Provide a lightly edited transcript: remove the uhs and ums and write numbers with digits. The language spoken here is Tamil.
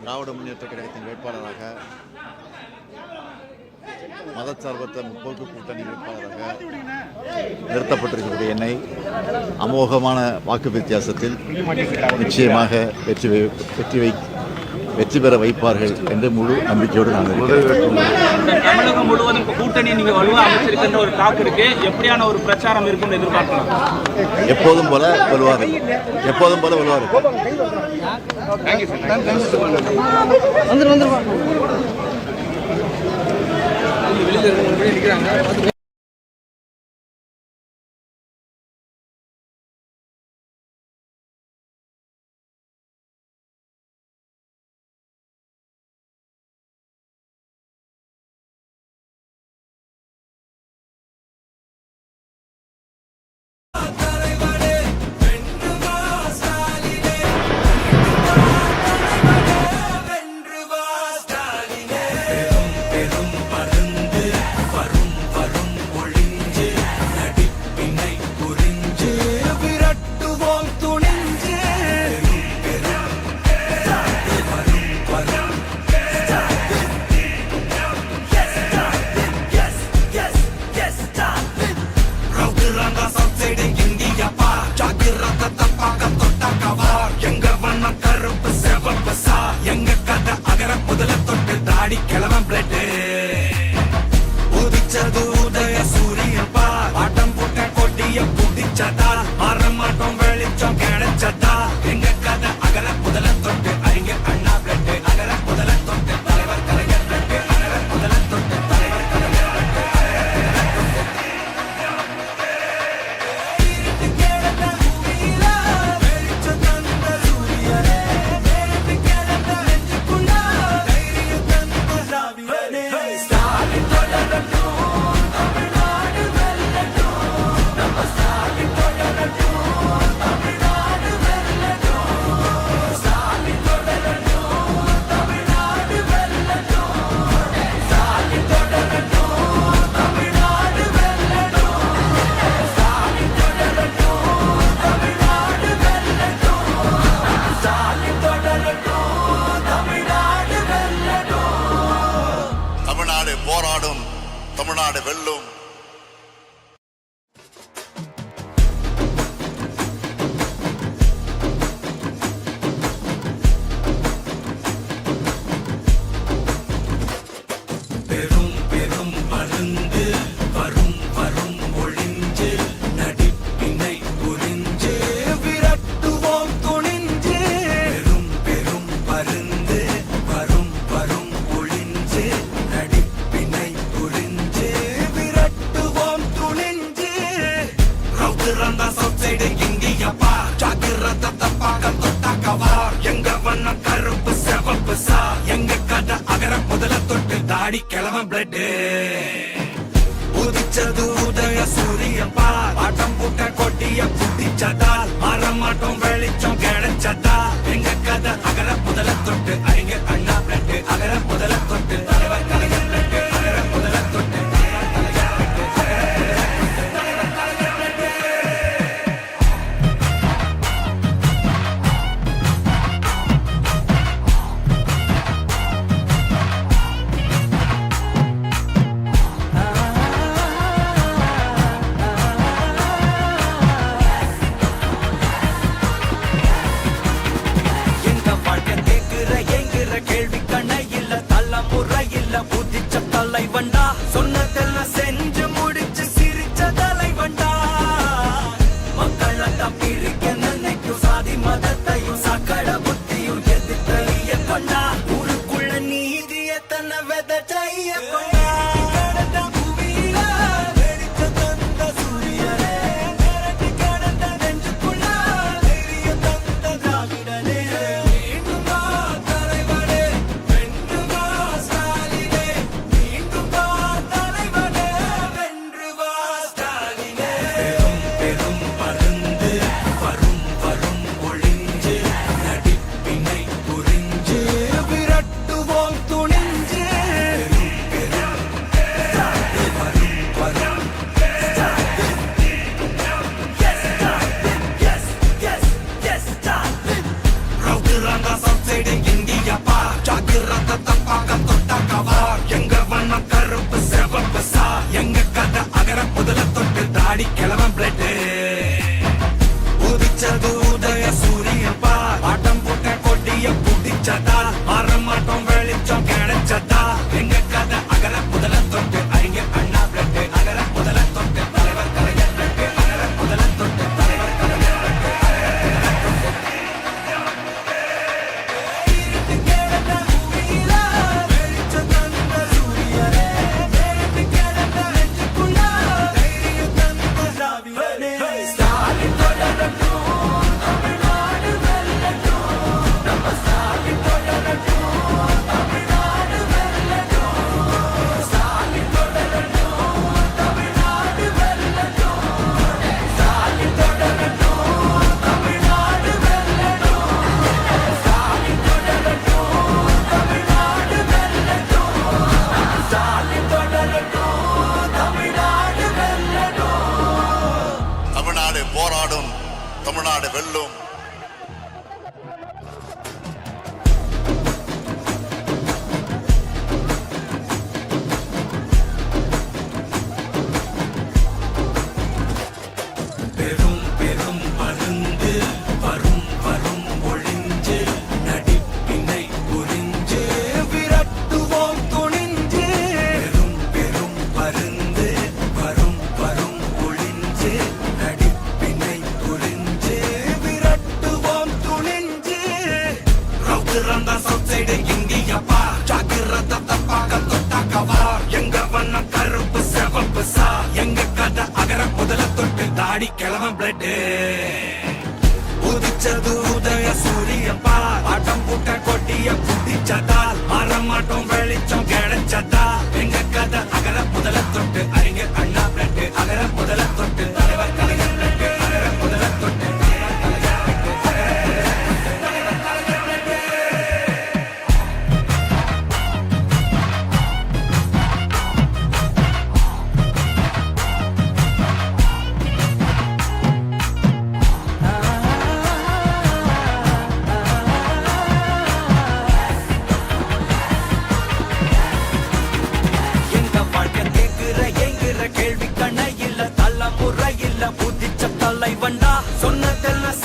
திராவிட முன்னேற்ற கழகத்தின் வேட்பாளராக, மதச்சார்பற்ற முற்போக்கு கூட்டணி வேட்பாளராக நிறுத்தப்பட்டிருக்கக்கூடிய என்னை அமோகமான வாக்கு வித்தியாசத்தில் நிச்சயமாக வெற்றி பெற வைப்பார்கள் என்று முழு நம்பிக்கையோடு நான் தமிழகம் முழுவதும் கூட்டணி நீங்க வலுவா அமைச்சிருக்கின்ற ஒரு டாக் இருக்கு. எப்படியான ஒரு பிரச்சாரம் இருக்கும் எதிர்பார்க்கலாம்? எப்போதும் போல வலுவாரு. போராடும், தமிழ்நாடு வெல்லும். கிழவன் பிளட் உதிச்சது உதய சூரியப்பா, ஆட்டம் போட்ட கொட்டிய புட்டிச்சதால் மாறமாட்டோம் வெளிச்சம் கிடைச்சதா. எங்க கதை அகர முதல தொட்டு அறிஞர் அண்ணா பிளட், அகர முதல தொட்டு தலைவர் கலைஞர் பிளட், அகர முதல தொட்டு தாடி கிழவன் பிளட் உதிச்சது உதய சூரியன் பா ஆட்டம் போட்ட கொடிய புடிச்சதா மாறமாட்டோம் வெளிச்சம் கிடைச்சதா எங்க கதை அகர முதல தொட்டு அறிஞர் அண்ணா பிளட் அகர முதல தொட்டு தலைவர் கலைஞர் பிளட் அகர முதல தொட்டு தலைவர் கலைஞர் தமிழ்நாடு போராடும், தமிழ்நாடு வெல்லும். பெரும் பெரும் மருந்து வரும் வரும் ஒளிஞ்சு நடிப்பினை புரிஞ்சு விரட்டுவோம் துணிஞ்சு பெரும் பெரும் மருந்து வரும் வரும் ஒளிஞ்சு நடிப்பினை புரிஞ்சு விரட்டுவோம் துணிஞ்சு ரவுத்திரந்த சவுசைடு இந்தியப்பா ஜாகிரத தப்பாக தொட்டாக்கவா எங்க வண்ணம் கருப்பு செவப்பு சா எங்க கதை அகர முதல தொட்டு தாடி கிழவன் பிளட் உதிச்சது உதய சூரியன் பா ஆட்டம் போட்ட கொடிய புடிச்சதால் மாறமாட்டோம் வெளிச்சம் கிடைச்சதா எங்க கதை அகர முதல தொட்டு அறிஞர் அண்ணா பிளட் அகர முதல தொட்டு தலைவர் கலைஞர் பிளட் அகர முதல தொட்டு தலைவர் கலைஞர் பிளட் எங்க வாழ்க்கை கேட்கிற கேள்வி கண்ண இல்ல தலைமுறை இல்ல புதிச்ச தலைவண்டா சொன்னதெல்லாம்